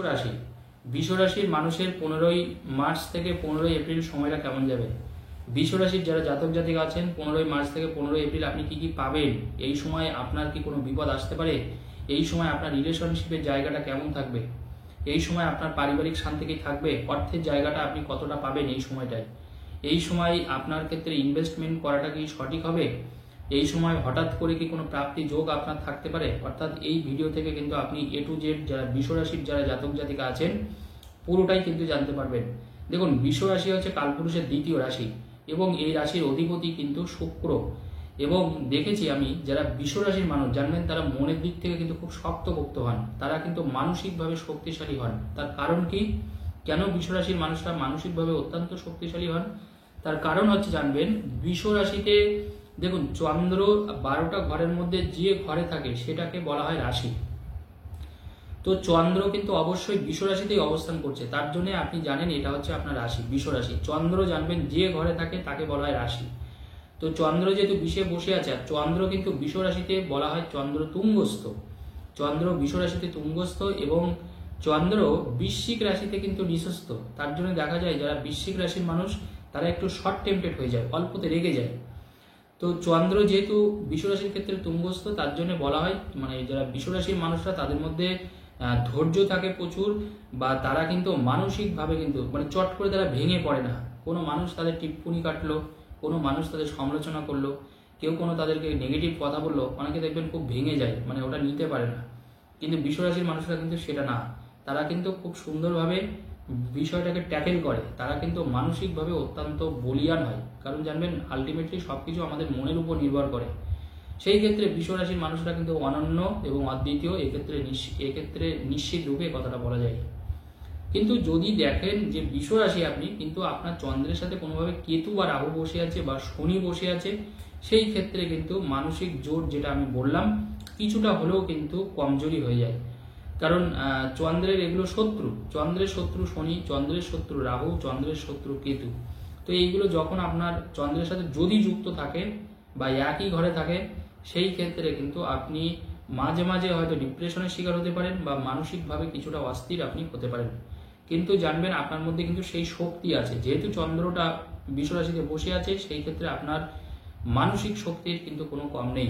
রাশি বৃষ রাশির মানুষের 15ই মার্চ থেকে 15ই এপ্রিল সময়টা কেমন যাবে। বৃষ রাশির যারা জাতক জাতিকা আছেন 15ই মার্চ থেকে 15ই এপ্রিল আপনি কি কি পাবেন, এই সময় আপনার কি কোনো বিপদ আসতে পারে, এই সময় আপনার রিলেশনশিপের জায়গাটা কেমন থাকবে, এই সময় আপনার পারিবারিক শান্তি কি থাকবে, অর্থের জায়গাটা আপনি কতটা পাবেন এই সময়টায়, এই সময় আপনার ক্ষেত্রে ইনভেস্টমেন্ট করাটা কি সঠিক হবে, এই সময় হঠাৎ করে কি কোনো প্রাপ্তি যোগ আপনার থাকতে পারে। অর্থাৎ এই ভিডিও থেকে কিন্তু আপনি A to Z যারা বৃষ রাশির যারা জাতক জাতিকা আছেন পুরোটাই কিন্তু জানতে পারবেন। দেখুন, বৃষ রাশি হচ্ছে কালপুরুষের দ্বিতীয় রাশি এবং এই রাশির অধিপতি কিন্তু শুক্র। এবং দেখেছি আমি যারা বৃষ রাশির মানুষ জানবেন তারা মনের দিক থেকে কিন্তু খুব শক্তপোক্ত হন, তারা কিন্তু মানসিকভাবে শক্তিশালী হন। তার কারণ কি, কেন বৃষ রাশির মানুষরা মানসিকভাবে অত্যন্ত শক্তিশালী হন, তার কারণ হচ্ছে জানবেন বৃষ রাশিতে দেখুন চন্দ্র 12টা ঘরের মধ্যে যে ঘরে থাকে সেটাকে বলা হয় রাশি। তো চন্দ্র কিন্তু অবশ্যই বৃষ রাশিতেই অবস্থান করছে, তার জন্য আপনি জানেন এটা হচ্ছে আপনার রাশি বৃষ রাশি। চন্দ্র জানবেন যে ঘরে থাকে তাকে বলা হয় রাশি। তো চন্দ্র যেহেতু বিষে বসে আছে, চন্দ্র কিন্তু বৃষ রাশিতে বলা হয় চন্দ্র তুঙ্গস্থ, চন্দ্র বৃষ রাশিতে তুঙ্গস্থ এবং চন্দ্র বৃশ্চিক রাশিতে কিন্তু নিঃস্ত। তার জন্য দেখা যায় যারা বৃশ্চিক রাশির মানুষ তারা একটু শর্ট টেম্পটেড হয়ে যায়, অল্পতে রেগে যায়। তো চন্দ্র যেহেতু বৃষ রাশির ক্ষেত্রে তুঙ্গস্থ, তার জন্য বলা হয় মানে যারা বৃষ রাশির মানুষরা তাদের মধ্যে ধৈর্য থাকে প্রচুর, বা তারা কিন্তু মানসিকভাবে কিন্তু মানে চট করে তারা ভেঙে পড়ে না। কোনো মানুষ তাদের টিপ্পনি কাটলো, কোনো মানুষ তাদের সমালোচনা করলো, কেউ কোনো তাদেরকে নেগেটিভ কথা বললো, অনেকে দেখবেন খুব ভেঙে যায়, মানে ওটা নিতে পারে না। কিন্তু বৃষ রাশির মানুষরা কিন্তু সেটা না, তারা কিন্তু খুব সুন্দরভাবে বিষয়টাকে ট্যাকেল করে, তারা কিন্তু মানসিকভাবে অত্যন্ত বলিয়ান হয়। কারণ জানবেন আলটিমেটলি সবকিছু আমাদের মনের উপর নির্ভর করে। সেই ক্ষেত্রে বৃষ রাশির মানুষরা কিন্তু অনন্য এবং অদ্বিতীয়, এক্ষেত্রে নিশ্চিত রূপে কথাটা বলা যায়। কিন্তু যদি দেখেন যে বৃষ রাশি আপনি কিন্তু আপনার চন্দ্রের সাথে কোনোভাবে কেতু বা রাহু বসে আছে বা শনি বসে আছে, সেই ক্ষেত্রে কিন্তু মানসিক জোর যেটা আমি বললাম কিছুটা হলেও কিন্তু কমজোরি হয়ে যায়। কারণ চন্দ্রের এগুলো শত্রু, চন্দ্রের শত্রু শনি, চন্দ্রের শত্রু রাহু, চন্দ্রের শত্রু কেতু। তো এইগুলো যখন আপনার চন্দ্রের সাথে যদি যুক্ত থাকে বা একই ঘরে থাকে, সেই ক্ষেত্রে কিন্তু আপনি মাঝে মাঝে হয়তো ডিপ্রেশনের শিকার হতে পারেন বা মানসিকভাবে কিছুটা অস্থির আপনি হতে পারেন। কিন্তু জানবেন আপনার মধ্যে কিন্তু সেই শক্তি আছে, যেহেতু চন্দ্রটা বৃষ রাশিতে বসে আছে, সেই ক্ষেত্রে আপনার মানসিক শক্তির কিন্তু কোনো কম নেই।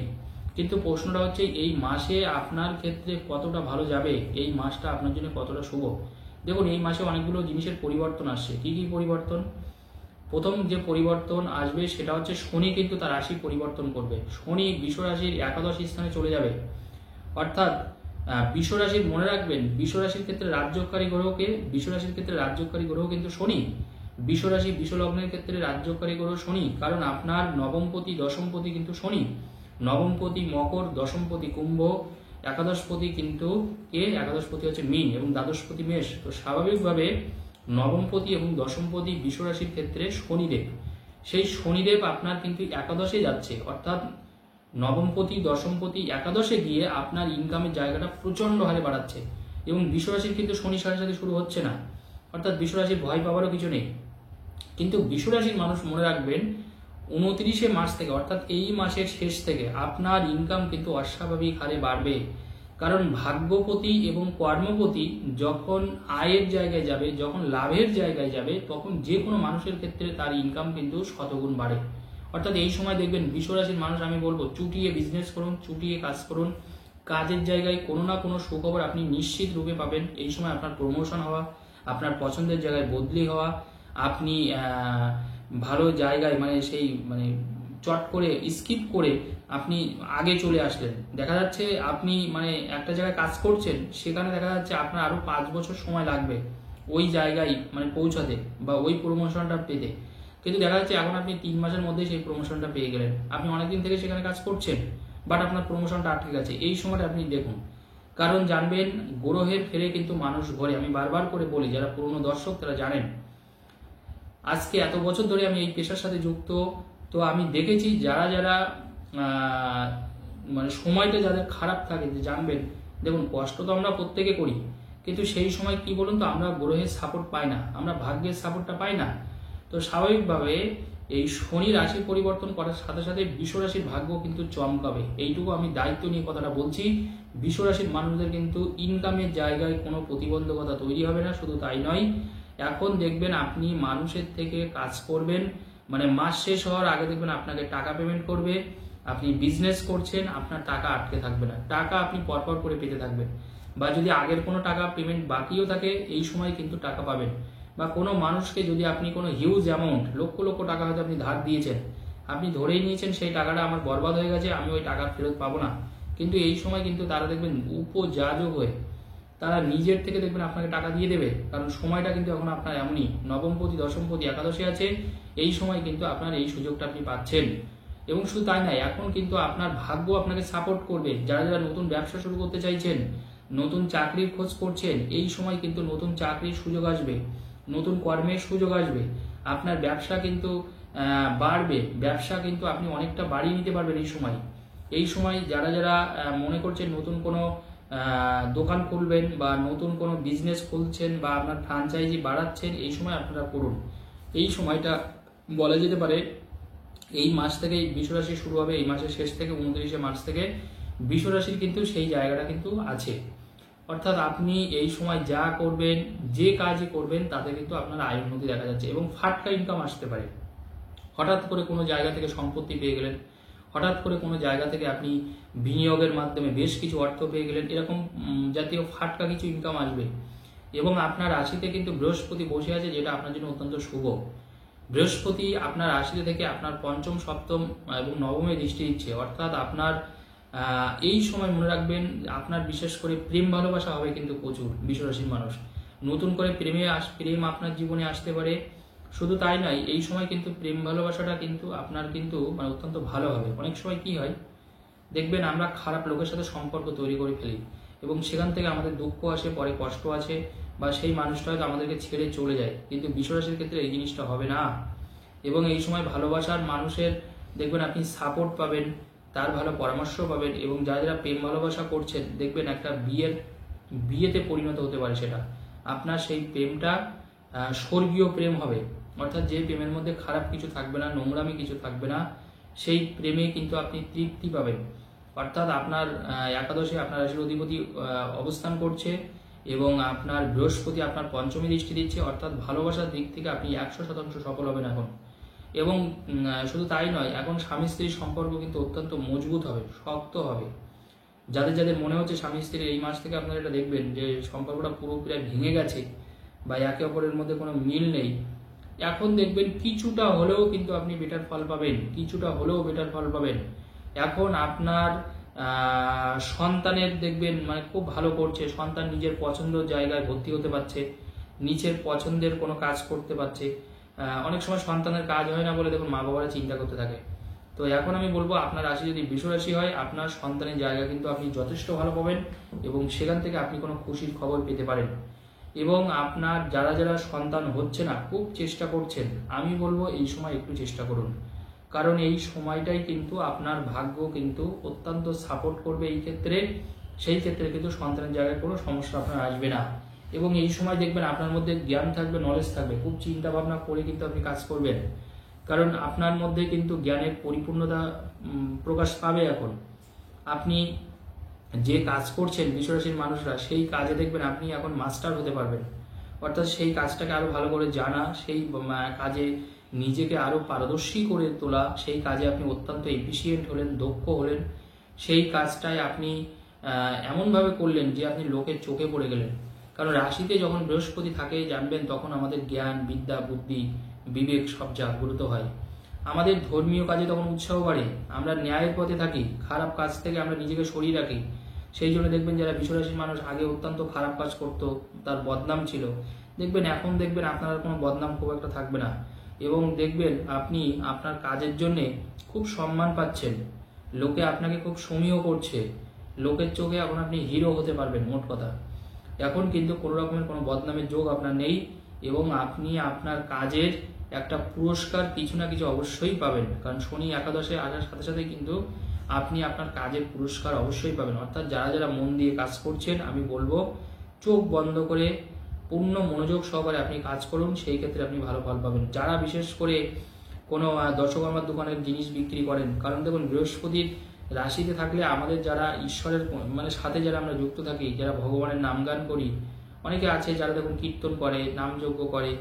কিন্তু প্রশ্নটা হচ্ছে এই মাসে আপনার ক্ষেত্রে কতটা ভালো যাবে, এই মাসটা আপনার জন্য কতটা শুভ। দেখুন, এই মাসে অনেকগুলো জিনিসের পরিবর্তন আসছে। কি কি পরিবর্তন? প্রথম যে পরিবর্তন আসবে সেটা হচ্ছে শনি কিন্তু তার রাশি পরিবর্তন করবে। শনি বৃষ রাশির একাদশ স্থানে চলে যাবে। অর্থাৎ বৃষ রাশির মনে রাখবেন বৃষ রাশির ক্ষেত্রে রাজ্যকারী গ্রহকে, বৃষ রাশির ক্ষেত্রে রাজ্যকারী গ্রহ কিন্তু শনি। বৃষ রাশি বৃষ লগ্নের ক্ষেত্রে রাজ্যকারী গ্রহ শনি, কারণ আপনার নবমপতি দশমপতি কিন্তু শনি। নবমপতি মকর, দশমপতি কুম্ভ, একাদশপতি কিন্তু একাদশপতি হচ্ছে মীন এবং দ্বাদশপতি মেষ। তো স্বাভাবিকভাবে নবমপতি এবং দশমপতি বৃষ রাশির ক্ষেত্রে শনিদেব, সেই শনিদেব আপনার কিন্তু একাদশে যাচ্ছে। অর্থাৎ নবমপতি দশমপতি একাদশে গিয়ে আপনার ইনকামের জায়গাটা প্রচন্ড হারে বাড়াচ্ছে। এবং বৃষ রাশির কিন্তু শনি সাড়ে সাথে শুরু হচ্ছে না, অর্থাৎ বৃষ রাশির ভয় পাওয়ারও কিছু নেই। কিন্তু বৃষ রাশির মানুষ মনে রাখবেন 29শে মার্চ থেকে, অর্থাৎ এই মাসের শেষ থেকে আপনার ইনকাম কিন্তু অস্বাভাবিক হারে বাড়বে। কারণ ভাগ্যপতি এবং কর্মপতি যখন আয়ের জায়গায় যাবে, যখন লাভের জায়গায় যাবে, তখন যে কোনো মানুষের ক্ষেত্রে তার ইনকাম কিন্তু শতগুণ বাড়ে। অর্থাৎ এই সময় দেখবেন বৃষ রাশির মানুষ, আমি বলবো চুটিয়ে বিজনেস করুন, চুটিয়ে কাজ করুন, কাজের জায়গায় কোনো না কোনো সুখবর আপনি নিশ্চিত রূপে পাবেন। এই সময় আপনার প্রমোশন হওয়া, আপনার পছন্দের জায়গায় বদলি হওয়া, আপনি ভালো জায়গায় মানে চট করে স্কিপ করে আপনি আগে চলে আসলেন। দেখা যাচ্ছে আপনি মানে একটা জায়গায় কাজ করছেন, সেখানে দেখা যাচ্ছে আপনার আরো 5 বছর সময় লাগবে ওই জায়গায় মানে পৌঁছাতে বা ওই প্রমোশনটা পেতে। কিন্তু দেখা যাচ্ছে এখন আপনি 3 মাসের মধ্যে সেই প্রমোশনটা পেয়ে গেলেন। আপনি অনেকদিন থেকে সেখানে কাজ করছেন, বাট আপনার প্রমোশনটা আটকে গেছে। এই সময়টা আপনি দেখুন, কারণ জানবেন গ্রহের ফেরে কিন্তু মানুষ ঘরে। আমি বারবার করে বলি, যারা পুরনো দর্শক তারা জানেন, আজকে এত বছর ধরে আমি এই পেশার সাথে যুক্ত। তো আমি দেখেছি যারা যারা মানে সময়টা যাদের খারাপ থাকে, যে জানবেন দেখুন কষ্ট তো আমরা প্রত্যেকে করি, কিন্তু সেই সময় কি বলুন তো আমরা গ্রহের সাপোর্ট পাই না, আমরা ভাগ্যের সাপোর্টটা পাই না। তো স্বাভাবিকভাবে এই শনি রাশি পরিবর্তন করার সাথে সাথে বৃষ রাশির ভাগ্য কিন্তু চমকাবে। এইটুকু আমি দায়িত্ব নিয়ে কথাটা বলছি। বিশ্বরাশির মানুষদের কিন্তু ইনকামের জায়গায় কোনো প্রতিবন্ধকতা তৈরি হবে না। শুধু তাই নয়, এখন দেখবেন আপনি মানুষের থেকে কাজ করবেন, মানে মাস শেষ হওয়ার আগে দেখবেন আপনাকে টাকা পেমেন্ট করবে। আপনি বিজনেস করছেন, আপনার টাকা আটকে থাকবে না, টাকা আপনি পরপর করে পেতে থাকবেন। বা যদি আগের কোনো টাকা পেমেন্ট বাকিও থাকে, এই সময় কিন্তু টাকা পাবেন। বা কোনো মানুষকে যদি আপনি কোনো হিউজ অ্যামাউন্ট, লক্ষ লক্ষ টাকা হয়তো আপনি ধার দিয়েছেন, আপনি ধরেই নিয়েছেন সেই টাকাটা আমার বরবাদ হয়ে গেছে, আমি ওই টাকা ফেরত পাবো না, কিন্তু এই সময় কিন্তু তারা দেখবেন উপযাজক হয়ে তারা নিজের থেকে দেখবেন আপনাকে টাকা দিয়ে দেবে। কারণ সময়টা কিন্তু এখন আপনার এমনই, নবমপতি, দশমপতি, একাদশী আছে, এই সময় কিন্তু আপনার এই সুযোগটা আপনি পাচ্ছেন। এবং শুধু তাই নয়, এখন কিন্তু আপনার ভাগ্য আপনাকে সাপোর্ট করবে। যারা যারা নতুন ব্যবসা শুরু করতে চাইছেন, নতুন চাকরির খোঁজ করছেন, এই সময় কিন্তু নতুন চাকরির সুযোগ আসবে, নতুন কর্মের সুযোগ আসবে। আপনার ব্যবসা কিন্তু বাড়বে, ব্যবসা কিন্তু আপনি অনেকটা বাড়িয়ে নিতে পারবেন এই সময়। এই সময় যারা যারা মনে করছেন নতুন কোনো দোকান খুলবেন বা নতুন কোনো বিজনেস খুলছেন বা আপনার ফ্র্যাঞ্চাইজি বাড়াচ্ছেন, এই সময় আপনারা করুন। এই সময়টা বলা যেতে পারে এই মাস থেকে বৃষরাশি শুরু হবে, এই মাসের শেষ থেকে 29শে মার্চ থেকে বৃষরাশির কিন্তু সেই জায়গাটা কিন্তু আছে। অর্থাৎ আপনি এই সময় যা করবেন, যে কাজই করবেন, তাতে কিন্তু আপনার আয় উন্নতি দেখা যাচ্ছে এবং ফাটকা ইনকাম আসতে পারে। হঠাৎ করে কোনো জায়গা থেকে সম্পত্তি পেয়ে গেলেন, হঠাৎ করে কোনো জায়গা থেকে আপনি বিনিয়োগের মাধ্যমে বেশ কিছু অর্থ পেয়ে গেলেন, এরকম জাতীয় ফাটকা কিছু ইনকাম আসবে। এবং আপনার রাশিতে কিন্তু বৃহস্পতি বসে আছে, যেটা আপনার জন্য অত্যন্ত শুভ। বৃহস্পতি আপনার রাশিতে থেকে আপনার পঞ্চম, সপ্তম এবং নবমে দৃষ্টি দিচ্ছে। অর্থাৎ আপনার এই সময় মনে রাখবেন, আপনার বিশেষ করে প্রেম ভালোবাসা হবে কিন্তু প্রচুর। বৃষরাশির মানুষ নতুন করে প্রেম আপনার জীবনে আসতে পারে। শুধু তাই নয়, এই সময় কিন্তু প্রেম ভালোবাসাটা কিন্তু আপনার কিন্তু মানে অত্যন্ত ভালো হবে। অনেক সময় কি হয় দেখবেন, আমরা খারাপ লোকের সাথে সম্পর্ক তৈরি করে ফেলি এবং সেখান থেকে আমাদের দুঃখ আসে, পরে কষ্ট আছে, বা সেই মানুষটা হয়তো আমাদেরকে ছেড়ে চলে যায়। কিন্তু বৃষরাশির ক্ষেত্রে এই জিনিসটা হবে না। এবং এই সময় ভালোবাসার মানুষের দেখবেন আপনি সাপোর্ট পাবেন, তার ভালো পরামর্শ পাবেন। এবং যারা যারা প্রেম ভালোবাসা করছেন, দেখবেন একটা বিয়েতে পরিণত হতে পারে সেটা। আপনার সেই প্রেমটা স্বর্গীয় প্রেম হবে। অর্থাৎ যে প্রেমের মধ্যে খারাপ কিছু থাকবে না, নোংরামি কিছু থাকবে না, সেই প্রেমে কিন্তু আপনি তৃপ্তি পাবেন। অর্থাৎ আপনার একাদশে আপনার রাশির অধিপতি অবস্থান করছে এবং আপনার বৃহস্পতি আপনার পঞ্চমী দৃষ্টি দিচ্ছে। অর্থাৎ ভালোবাসার দিক থেকে আপনি 100% সফল হবেন এখন। এবং শুধু তাই নয়, এখন স্বামী স্ত্রীর সম্পর্ক কিন্তু অত্যন্ত মজবুত হবে, শক্ত হবে। যাদের যাদের মনে হচ্ছে স্বামী স্ত্রীর এই মাস থেকে আপনারা এটা দেখবেন যে সম্পর্কটা পুরোপুরি ভেঙে গেছে বা একে অপরের মধ্যে কোনো মিল নেই, এখন দেখবেন কিছুটা হলেও কিন্তু আপনি বেটার ফল পাবেন, কিছুটা হলেও বেটার ফল পাবেন। এখন আপনার সন্তানের দেখবেন মানে খুব ভালো করছে, সন্তান নিজের পছন্দের জায়গায় ভর্তি হতে পারছে, নিজের পছন্দের কোনো কাজ করতে পারছে। অনেক সময় সন্তানের কাজ হয় না বলে দেখুন মা বাবারা চিন্তা করতে থাকে। তো এখন আমি বলবো, আপনার রাশি যদি বৃষ রাশি হয়, আপনার সন্তানের জায়গা কিন্তু আপনি যথেষ্ট ভালো পাবেন এবং সেখান থেকে আপনি কোনো খুশির খবর পেতে পারেন। এবং আপনার যারা যারা সন্তান হচ্ছে না, খুব চেষ্টা করছেন, আমি বলবো এই সময় একটু চেষ্টা করুন। কারণ এই সময়টাই কিন্তু আপনার ভাগ্য কিন্তু অত্যন্ত সাপোর্ট করবে এই ক্ষেত্রে। সেই ক্ষেত্রে কিন্তু সন্তানের জায়গায় কোনো সমস্যা আপনার আসবে না। এবং এই সময় দেখবেন আপনার মধ্যে জ্ঞান থাকবে, নলেজ থাকবে, খুব চিন্তা ভাবনা করে কিন্তু আপনি কাজ করবেন। কারণ আপনার মধ্যে কিন্তু জ্ঞানের পরিপূর্ণতা প্রকাশ পাবে। এখন আপনি যে কাজ করছেন বৃষরাশির মানুষরা, সেই কাজে দেখবেন আপনি এখন মাস্টার হতে পারবেন। অর্থাৎ সেই কাজটাকে আরো ভালো করে জানা, সেই কাজে নিজেকে আরো পারদর্শী করে তোলা, সেই কাজে আপনি অত্যন্ত এফিসিয়েন্ট হলেন, দক্ষ হলেন। সেই কাজটাই আপনি এমনভাবে করলেন যে আপনি লোকের চোখে পড়ে গেলেন। কারণ রাশিতে যখন বৃহস্পতি থাকে জানবেন, তখন আমাদের জ্ঞান, বিদ্যা, বুদ্ধি, বিবেক সব জাগ্রত হয়। আমাদের ধর্মীয় কাজে তখন উৎসাহ বাড়ে, আমরা ন্যায়ের পথে থাকি, খারাপ কাজ থেকে আমরা নিজেকে সরিয়ে রাখি। সেই জন্য দেখবেন যারা বৃষরাশির মানুষ আগে অত্যন্ত খারাপ কাজ করত, তার বদনাম ছিল, দেখবেন এখন দেখবেন আপনার কোনো বদনাম খুব একটা থাকবে না। এবং দেখবেন আপনি আপনার কাজের জন্যে খুব সম্মান পাচ্ছেন, লোকে আপনাকে খুব সমীহ করছে, লোকের চোখে এখন আপনি হিরো হতে পারবেন। মোট কথা, এখন কিন্তু কোনো রকমের কোনো বদনামের যোগ আপনার নেই এবং আপনি আপনার কাজের একটা পুরস্কার কিছু না কিছু অবশ্যই পাবেন। কারণ শনি একাদশে আসার সাথে সাথে কিন্তু আপনি আপনার কাজের পুরস্কার অবশ্যই পাবেন। অর্থাৎ যারা যারা মন দিয়ে কাজ করছেন, আমি বলবো চোখ বন্ধ করে পূর্ণ মনোযোগ সহকারে আপনি কাজ করুন, সেই ক্ষেত্রে আপনি ভালো ফল পাবেন। যারা বিশেষ করে কোনো দশকর্মার দোকানের জিনিস বিক্রি করেন, কারণ দেখুন বৃহস্পতির রাশিতে থাকলে আমাদের যারা ঈশ্বরের মানে সাথে যারা আমরা যুক্ত থাকি, যারা ভগবানের নামগান করি, অনেকে আছে যারা দেখুন কীর্তন করে, নামযজ্ঞ করে,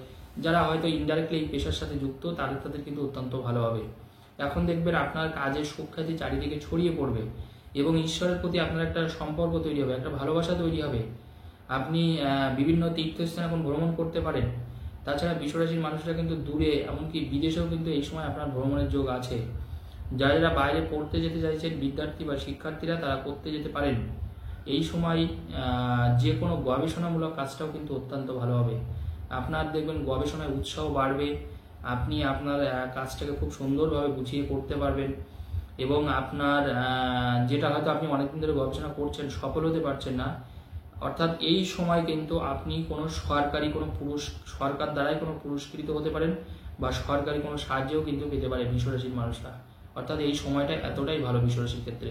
যারা হয়তো ইনডাইরেক্টলি এই পেশার সাথে যুক্ত, তাদের কিন্তু অত্যন্ত ভালো হবে। এখন দেখবেন আপনার কাজের সুখ্যাতি চারিদিকে ছড়িয়ে পড়বে এবং ঈশ্বরের প্রতি আপনার একটা সম্পর্ক তৈরি হবে, একটা ভালোবাসা তৈরি হবে। আপনি বিভিন্ন তীর্থস্থান এখন ভ্রমণ করতে পারেন। তাছাড়া বিশ্বরাশির মানুষরা কিন্তু দূরে, এমনকি বিদেশেও কিন্তু এই সময় আপনার ভ্রমণের যোগ আছে। যারা যারা বাইরে পড়তে যেতে চাইছেন, বিদ্যার্থী বা শিক্ষার্থীরা, তারা করতে যেতে পারেন। এই সময় যে কোনো গবেষণামূলক কাজটাও কিন্তু অত্যন্ত ভালো হবে। আপনার দেখবেন গবেষণায় উৎসাহ বাড়বে, আপনি আপনার কাজটাকে খুব সুন্দরভাবে গুছিয়ে করতে পারবেন এবং আপনার যেটা হয়তো আপনি অনেকদিন ধরে গবেষণা করছেন, সফল হতে পারছেন না, অর্থাৎ এই সময় কিন্তু আপনি কোনো সরকারি কোনো সরকার দ্বারাই কোনো পুরস্কৃত হতে পারেন বা সরকারি কোনো সাহায্যও কিন্তু পেতে পারে বিশ্বরাশির মানুষরা। অর্থাৎ এই সময়টা এতটাই ভালো বিশ্বরাশির ক্ষেত্রে।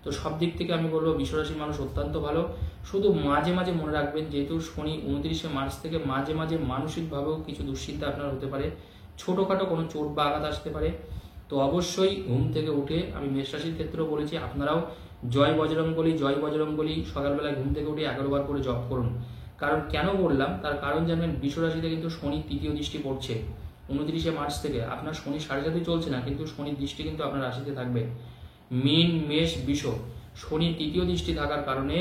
তো সব দিক থেকে আমি বলবো বিশ্বরাশির মানুষ অত্যন্ত ভালো। শুধু মাঝে মাঝে মনে রাখবেন, যেহেতু শনি 29শে মার্চ থেকে মাঝে মাঝে মানসিকভাবেও কিছু দুশ্চিন্তা আপনার হতে পারে, ছোটোখাটো কোনো চোট বা আঘাত আসতে পারে। তো অবশ্যই ঘুম থেকে উঠে, আমি মেষ রাশির ক্ষেত্রেও বলেছি, আপনারাও জয় বজরংবলী সকালবেলায় ঘুম থেকে উঠে 11 বার করে জপ করুন। কারণ কেন বললাম, তার কারণ জানবেন, বিশ্বরাশিতে কিন্তু শনি তৃতীয় দৃষ্টি পড়ছে 29শে মার্চ থেকে। আপনার শনি 7.5 চলছে না, কিন্তু শনির দৃষ্টি কিন্তু আপনার রাশিতে থাকবে। মীন, মেষ, বৃষ, শনির তৃতীয় দৃষ্টি থাকার কারণে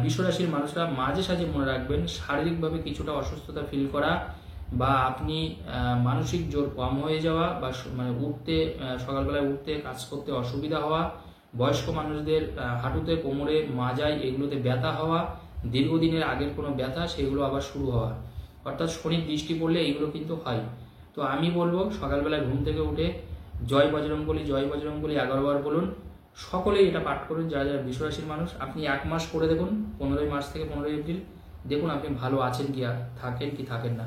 বিশ্বরাশির মানুষরা মাঝে সাঝে মনে রাখবেন, শারীরিকভাবে কিছুটা অসুস্থতা ফিল করা বা আপনি মানসিক জোর কম হয়ে যাওয়া বা মানে উঠতে, সকালবেলায় উঠতে কাজ করতে অসুবিধা হওয়া, বয়স্ক মানুষদের হাঁটুতে, কোমরে, মাজায় এগুলোতে ব্যথা হওয়া, দীর্ঘদিনের আগের কোনো ব্যথা সেগুলো আবার শুরু হওয়া, অর্থাৎ শনির দৃষ্টি পড়লে এইগুলো কিন্তু হয়। তো আমি বলবো সকালবেলায় ঘুম থেকে উঠে জয় বজরংবলী 11 বার বলুন। সকলেই এটা পাঠ করুন যারা যারা বিশ্বরাশির মানুষ। আপনি 1 মাস করে দেখুন, 15 মার্চ থেকে 15 এপ্রিল, দেখুন আপনি ভালো আছেন কি, থাকেন কি থাকেন না।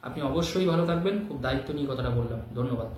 আপনি অবশ্যই ভালো থাকবেন। খুব দায়িত্ব নিয়ে কথাটা বললাম। ধন্যবাদ।